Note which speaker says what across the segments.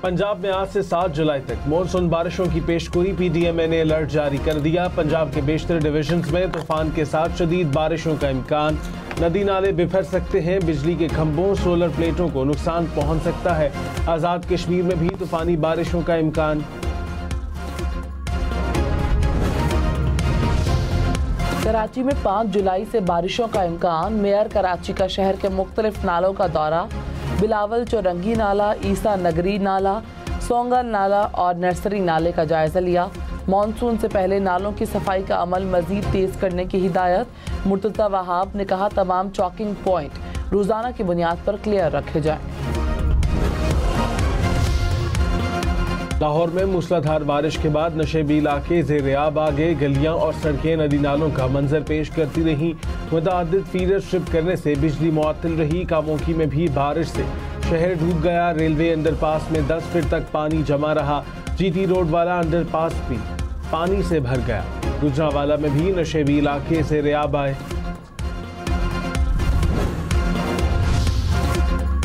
Speaker 1: पंजाब में आज से 7 जुलाई तक मानसून बारिशों की पेशगोई, पीडीएमए ने अलर्ट जारी कर दिया। पंजाब के बेशतर डिविजन्स में तूफान के साथ शदीद बारिशों का इम्कान। नदी नाले बिखर सकते हैं, बिजली के खंभों, सोलर प्लेटों को नुकसान पहुंच सकता है। आज़ाद कश्मीर में भी तूफानी बारिशों का इम्कान।
Speaker 2: कराची में 5 जुलाई से बारिशों का इम्कान। मेयर कराची का शहर के मुख्तलिफ नालों का दौरा। बिलावल चौरंगी नाला, ईसा नगरी नाला, सोंगल नाला और नर्सरी नाले का जायजा लिया। मानसून से पहले नालों की सफाई का अमल मजीद तेज करने की हिदायत। मुर्तज़ा वहाब ने कहा तमाम चॉकिंग पॉइंट रोजाना की बुनियाद पर क्लियर रखे जाएं।
Speaker 1: लाहौर में मूसलाधार बारिश के बाद नशेबी इलाके ज़ेर-ए-आब आ गए। गलियां और सड़कें नदी नालों का मंजर पेश करती रहीं। मुतअद्दिद फीडर स्ट्रिप करने से बिजली मुअत्तल रही। कामोकी में भी बारिश से शहर डूब गया। रेलवे अंडरपास में 10 फीट तक पानी जमा रहा। जीटी रोड वाला अंडरपास भी पानी से भर गया। गुजरांवाला में भी नशेबी इलाके ज़ेर-ए-आब आए।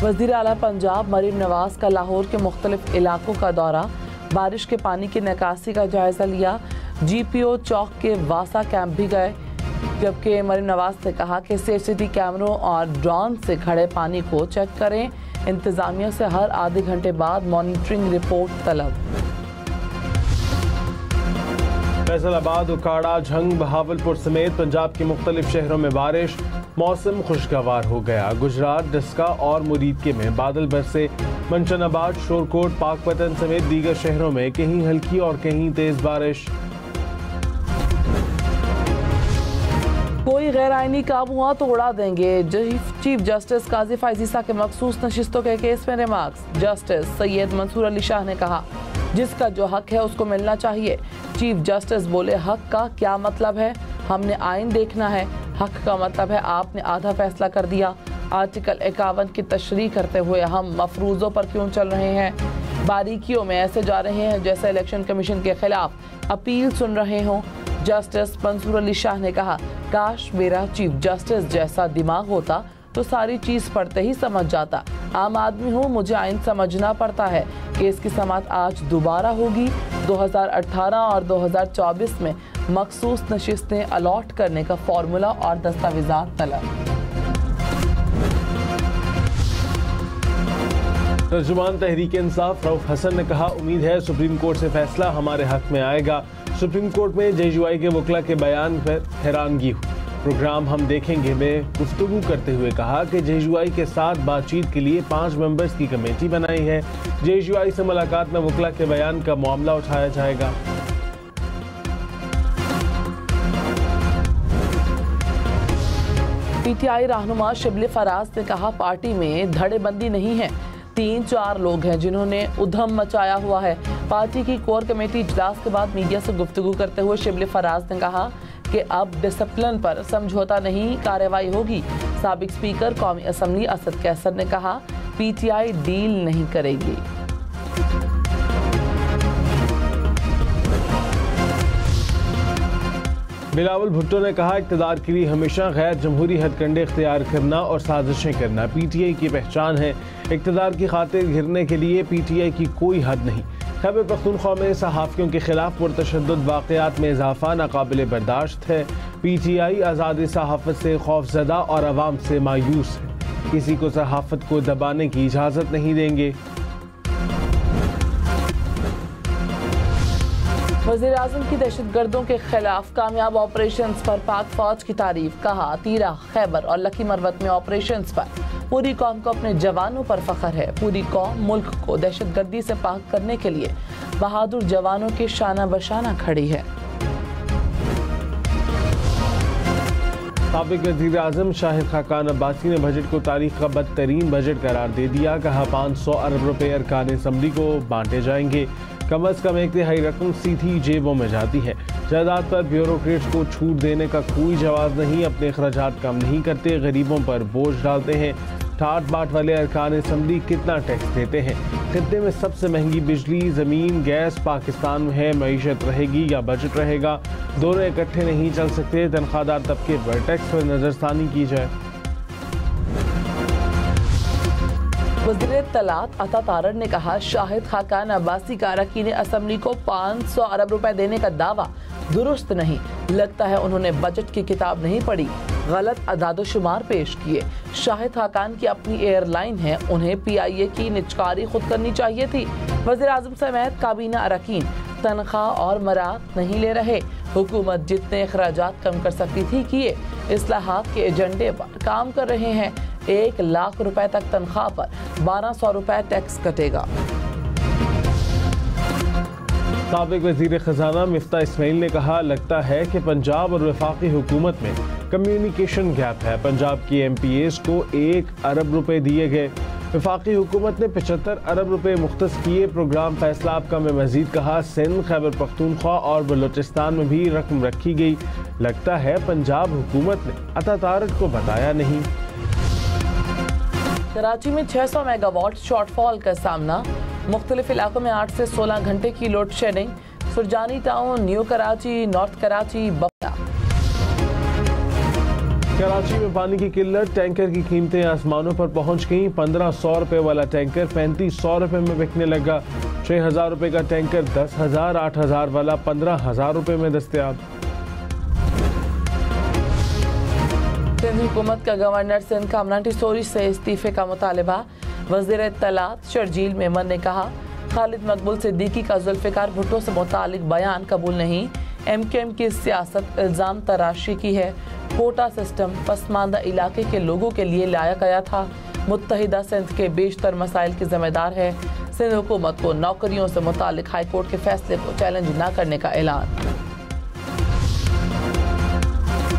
Speaker 2: वज़ीर आला पंजाब मरीम नवाज का लाहौर के मुख्तलिफ इलाकों का दौरा। बारिश के पानी की निकासी का जायजा लिया। GPO चौक के वासा कैंप भी गए, जबकि मरीम नवाज ने कहा कि CCTV कैमरों और ड्रोन से खड़े पानी को चेक करें। इंतजामिया से हर आधे घंटे बाद मॉनिटरिंग रिपोर्ट तलब।
Speaker 1: फैसलाबाद, उकाड़ा, झंग, बहावलपुर समेत पंजाब के मुख्तलिफ शहरों में बारिश। मौसम खुशगवार हो गया। गुजरात, डस्का और मुरीदके में बादल बरसे। मंचनाबाद, शोरकोट, पाकपतन समेत दीगर शहरों में कहीं हल्की और कहीं तेज बारिश।
Speaker 2: कोई गैर आईनी काम हुआ तो उड़ा देंगे। चीफ जस्टिस काजी फायजीसा के मखसूस नशिस्तों के केस में रिमार्क्स। जस्टिस सैयद मंसूर अली शाह ने कहा जिसका जो हक है उसको मिलना चाहिए। चीफ जस्टिस बोले हक का क्या मतलब है, हमने आइन देखना है। हक का मतलब है आपने आधा फैसला कर दिया। आर्टिकल 51 की तशरीह करते हुए हम मफरूजों पर क्यों चल रहे हैं, बारीकियों में ऐसे जा रहे हैं जैसे इलेक्शन कमीशन के खिलाफ अपील सुन रहे हों। जस्टिस मंसूर अली शाह ने कहा काश मेरा चीफ जस्टिस जैसा दिमाग होता तो सारी चीज़ पढ़ते ही समझ जाता। आम आदमी हूँ, मुझे आइन समझना पड़ता है। केस की समाअत आज दोबारा होगी। 2018 और 2024 में मखसूस नशिस्तें अलॉट करने का फॉर्मूला और दस्तावेजात तलब।
Speaker 1: तर्जुमान तहरीक इंसाफ रऊफ हसन ने कहा उम्मीद है सुप्रीम कोर्ट से फैसला हमारे हक में आएगा। सुप्रीम कोर्ट में JUI के वकला के बयान पर हैरानगी हुई। प्रोग्राम हम देखेंगे में गुफ्तगू करते हुए कहा कि JUI के साथ बातचीत के लिए 5 मेंबर्स की कमेटी बनाई है। JUI से मुलाकात में वकला के बयान का मामला उठाया जाएगा।
Speaker 2: PTI रहनुमा शिबली फराज ने कहा पार्टी में धड़ेबंदी नहीं है, 3-4 लोग हैं जिन्होंने उधम मचाया हुआ है। पार्टी की कोर कमेटी इजलास के बाद मीडिया से गुफ्तगू करते हुए शिबली फराज ने कहा कि अब डिसिप्लिन पर समझौता नहीं, कार्रवाई होगी। साबिक स्पीकर कौमी असम्बली असद कैसर ने कहा PTI डील नहीं करेगी।
Speaker 1: बिलावल भुट्टो ने कहा इक़्तिदार के लिए हमेशा गैर जमहूरी हथकंडे इख्तियार करना और साजिशें करना PTI की पहचान है। इक़्तिदार की खातिर घिरने के लिए PTI की कोई हद नहीं। खैबर पख्तूनख्वा में सहाफ़ियों के खिलाफ पुरतशद्दुद वाक़यात में इजाफा नाकाबिले बर्दाश्त है। PTI आज़ादी सहाफ़त से खौफज़दा और अवाम से मायूस है। किसी को सहाफ़त को दबाने की इजाज़त नहीं देंगे।
Speaker 2: वज़ीर आज़म की दहशतगर्दों के खिलाफ कामयाब ऑपरेशंस पर पाक फौज की तारीफ। कहा तीरा, खैबर और लकी मरवत में ऑपरेशंस पर पूरी कौम को अपने जवानों पर फख्र है। पूरी कौम मुल्क को दहशतगर्दी से पाक करने के लिए बहादुर जवानों के शाना बशाना खड़ी है।
Speaker 1: साबिक वज़ीर आज़म शाहिद खाकान अब्बासी ने बजट को तारीख का बदतरीन बजट करार दे दिया। कहा 500 अरब रुपए अरकान असम्बली को बांटे जाएंगे। कम अज़ कम 1/3 रकम सीधी जेबों में जाती है। जायदाद पर ब्यूरोक्रेट्स को छूट देने का कोई जवाब नहीं। अपने अखराजात कम नहीं करते, गरीबों पर बोझ डालते हैं। ठाट बाट वाले अरकान असम्बली कितना टैक्स देते हैं। खित्ते में सबसे महंगी बिजली, ज़मीन, गैस पाकिस्तान में है। मईशत रहेगी या बजट रहेगा, दोनों इकट्ठे नहीं चल सकते। तनख्वाहदार तबके पर टैक्स पर नज़रसानी की जाए।
Speaker 2: वज़ीर तलात अता तारड़ ने कहा, शाहिद खाकान अब्बासी का अरकान असम्बली को 500 अरब रुपए देने का दावा दुरुस्त नहीं। लगता है उन्होंने बजट की किताब नहीं पढ़ी, गलत अदाद-ओ-शुमार पेश किए। शाहिद खाकान की अपनी एयरलाइन है, उन्हें PIA की निजकारी खुद करनी चाहिए थी। वज़ीर आज़म समेत काबीना अरकान तनख्वाह और मराद नहीं ले रहे। हुकूमत जितने अखराजात कम कर सकती थी किए। इस्लाहात के एजेंडे पर काम कर रहे हैं। 1 लाख रुपए तक तनख्वाह पर 1200 रुपए टैक्स कटेगा।
Speaker 1: साबिक वज़ीर ख़जाना मिफ्ता इस्माइल ने कहा, लगता है कि पंजाब और वफाकी हुकूमत में कम्युनिकेशन गैप है। पंजाब की MPAs को 1 अरब रुपए दिए गए, वफाकी हुकूमत ने 75 अरब रुपए मुख्तस किए। प्रोग्राम फैसला आपका में मजीद कहा, सिंध, खैबर पख्तूनख्वा और बलोचिस्तान में भी रकम रखी गई। लगता है पंजाब हुकूमत ने अता तारड़ को बताया नहीं।
Speaker 2: कराची में 600 मेगावाट शॉर्टफॉल का सामना, मुख्तलिफ इलाकों में 8 से 16 घंटे की load shedding. Surjani town, new Karachi, north Karachi, बकरा।
Speaker 1: कराची में पानी की किल्लत, टैंकर की कीमतें आसमानों पर पहुंच गईं। 1500 रुपए वाला टैंकर 3500 रुपए में बिकने लगा। 6000 रुपए का टैंकर 10,000, 8000 वाला 15,000 रुपए में दस्तयाब।
Speaker 2: सिंध हुकूमत का गवर्नर सिंध कामना टिसोरी से इस्तीफे का मुतालबा। वज़ीर इत्तलात शर्जील मेमन ने कहा, खालिद मकबूल सिद्दीकी का जुल्फ़िकार भुट्टो से मुतालिक बयान कबूल नहीं। MKM की सियासत इल्ज़ाम तराशी की है। कोटा सिस्टम पसमानदा इलाके के लोगों के लिए लाया गया था। मुत्तहिदा सिंध के बेशतर मसाइल की जिम्मेदार है। सिंध हुकूमत को नौकरियों से मुतालिक हाई कोर्ट के फैसले को चैलेंज न करने का ऐलान।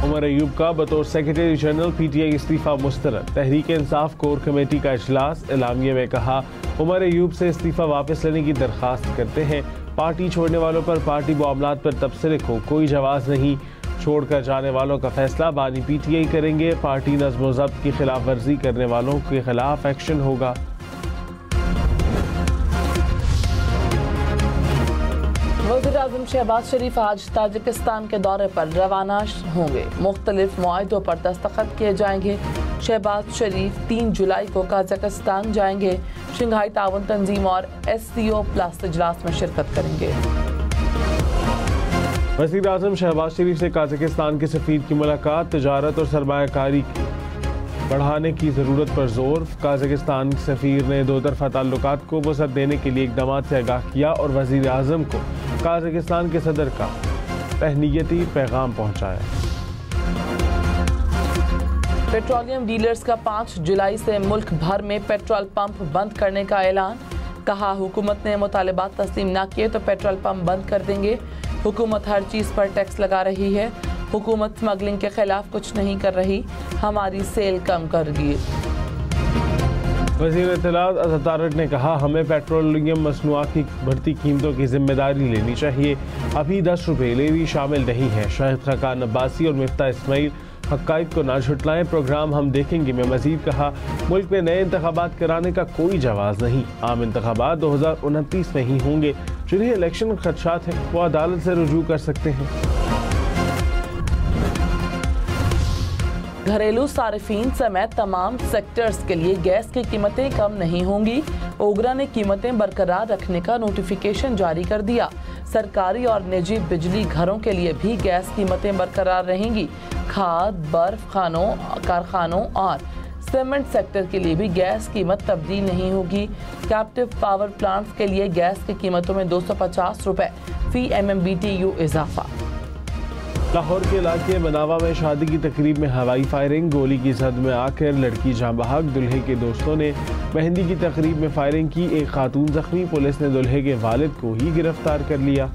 Speaker 1: उमर अयूब का बतौर सेक्रेटरी जनरल PTI इस्तीफा मुस्तरद। तहरीक इंसाफ कोर कमेटी का इजलास, एलामिया में कहा, उमर अयूब से इस्तीफा वापस लेने की दरख्वास्त करते हैं। पार्टी छोड़ने वालों पर पार्टी मामलात पर तबसरे को कोई जवाब नहीं। छोड़कर जाने वालों का फैसला बानी PTI करेंगे। पार्टी नज़्म व ज़ब्त की खिलाफ वर्जी करने वालों के खिलाफ एक्शन होगा।
Speaker 2: वज़ीर आज़म शहबाज शरीफ आज ताजिकिस्तान के दौरे पर रवाना होंगे। मुख्तलिफ मुआहिदों पर दस्तखत किए जाएंगे। शहबाज शरीफ 3 जुलाई को कजाकिस्तान जाएंगे। शंघाई ताउन तंजीम और SCO+ इजलास में शिरकत करेंगे।
Speaker 1: वज़ीर आज़म शहबाज शरीफ से कजाकिस्तान के सफ़ीर की मुलाकात, तजारत और सरमायाकारी बढ़ाने की ज़रूरत पर जोर। कजाकिस्तान सफ़ीर ने दो तरफ़ा ताल्लुकात को वसअत देने के लिए इक़दामात से आगाह किया और वज़ीर आज़म को कजाकिस्तान के सदर का तहनीयती पैगाम पहुँचाया।
Speaker 2: पेट्रोलियम डीलर्स का 5 जुलाई से मुल्क भर में पेट्रोल पंप बंद करने का ऐलान। कहा, हुकूमत ने मुतालबात तस्लीम न किए तो पेट्रोल पंप बंद कर देंगे। हुकूमत हर चीज़ पर टैक्स लगा रही है। हुकूमत स्मगलिंग के खिलाफ कुछ नहीं कर रही, हमारी सेल कम करगी।
Speaker 1: वज़ीर इत्तलात अता तारड़ ने कहा, हमें पेट्रोलियम मसनूआत की बढ़ती कीमतों की जिम्मेदारी लेनी चाहिए। अभी 10 रुपये लेवी शामिल नहीं है। शाहिद खाकान अब्बासी और मिफ्ता इस्माइल हक़ाइक़ को ना झुटलाएं, प्रोग्राम हम देखेंगे में मजीद कहा, मुल्क में नए इंतखाबात कराने का कोई जवाज़ नहीं। आम इंतखाबात 2029 में ही होंगे। जिन्हें इलेक्शन खदशात हैं वो अदालत से रुजू कर सकते हैं।
Speaker 2: घरेलू सारिफीन समेत तमाम सेक्टर्स के लिए गैस की कीमतें कम नहीं होंगी। ओगरा ने कीमतें बरकरार रखने का नोटिफिकेशन जारी कर दिया। सरकारी और निजी बिजली घरों के लिए भी गैस कीमतें बरकरार रहेंगी। खाद, बर्फ खानों, कारखानों और सीमेंट सेक्टर के लिए भी गैस कीमत तब्दील नहीं होगी। कैप्टिव पावर प्लांट्स के लिए गैस की कीमतों में 250 रुपए फी MMBTU इजाफा।
Speaker 1: लाहौर के इलाके मनावा में शादी की तकरीब में हवाई फायरिंग, गोली की जद में आकर लड़की जाँ बहक। दुल्हे के दोस्तों ने मेहंदी की तकरीब में फायरिंग की, एक खातून जख्मी। पुलिस ने दुल्हे के वालिद को ही गिरफ्तार कर लिया।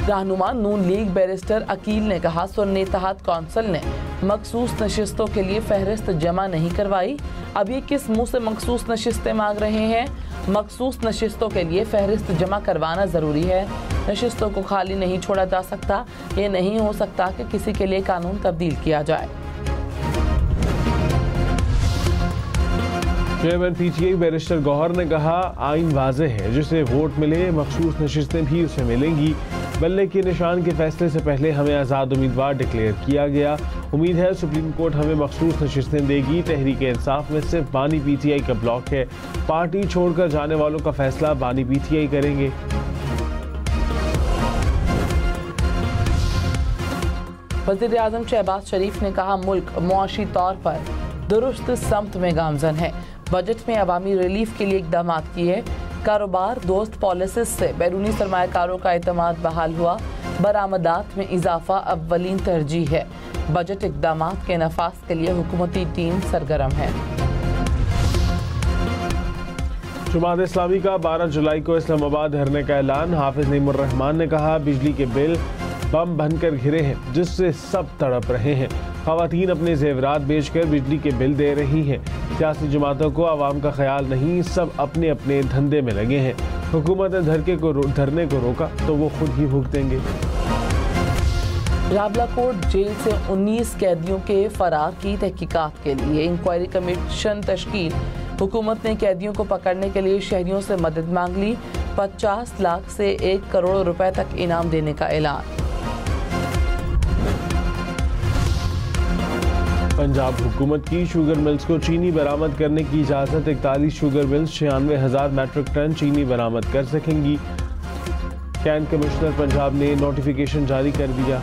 Speaker 2: रहनुमा नून लीग बैरिस्टर अकील ने कहा, सुन्नी इत्तेहाद कौंसिल ने मखसूस नशिस्तों के लिए फहरिस्त जमा नहीं करवाई। अब ये किस मुंह से मखसूस नशिस्तें मांग रहे हैं? मखसूस नशिस्तों के लिए फहरिस्त जमा करवाना ज़रूरी है। नशिस्तों को खाली नहीं छोड़ा जा सकता। ये नहीं हो सकता कि किसी के लिए कानून तब्दील किया जाए।
Speaker 1: चेयरमैन PTI बैरिस्टर गौहर ने कहा, आइन वाज़ेह है, जिसे वोट मिले मखसूस नशिस्तें भी उसे मिलेंगी। बल्ले के निशान के फैसले से पहले हमें आज़ाद उम्मीदवार डिक्लेयर किया गया। उम्मीद है सुप्रीम कोर्ट हमें मखसूस नशिस्तें देगी। तहरीक इंसाफ में सिर्फ बानी पीटीआई का ब्लॉक है। पार्टी छोड़कर जाने वालों का फैसला बानी पीटीआई करेंगे।
Speaker 2: वज़ीर आज़म शहबाज शरीफ ने कहा, मुल्क मुआशी तौर पर दुरुस्त समत में गामजन है। बजट में अवामी रिलीफ के लिए इकदाम किए। कारोबार दोस्त पॉलिसीज से बैरूनी सरमायाकारों का एतमाद बहाल हुआ। बरामदात में इजाफा अव्वलीन तरजीह है। बजट इकदाम के नफाज के लिए हुकूमती टीम सरगर्म है।
Speaker 1: जमात इस्लामी का 12 जुलाई को इस्लामाबाद धरने का ऐलान। हाफिज नईमुर रहमान ने कहा, बिजली के बिल बम बनकर घिरे हैं जिससे सब तड़प रहे हैं। खवातीन अपने जेवरात बेचकर बिजली के बिल दे रही हैं। सियासी जमातों को आवाम का ख्याल नहीं, सब अपने अपने धंधे में लगे हैं। हुकूमत ने धरने को रोका तो वो खुद ही भुगतेंगे।
Speaker 2: रावलाकोट जेल से 19 कैदियों के फरार की तहकीकात के लिए इंक्वायरी कमीशन तश्कील। हुकूमत ने कैदियों को पकड़ने के लिए शहरियों से मदद मांग ली। 50 लाख से 1 करोड़ रुपए तक इनाम देने का ऐलान।
Speaker 1: पंजाब हुकूमत की शुगर मिल्स को चीनी बरामद करने की इजाज़त। 41 शुगर मिल्स 96,000 मैट्रिक टन चीनी बरामद कर सकेंगी। कैन कमिश्नर पंजाब ने नोटिफिकेशन जारी कर दिया।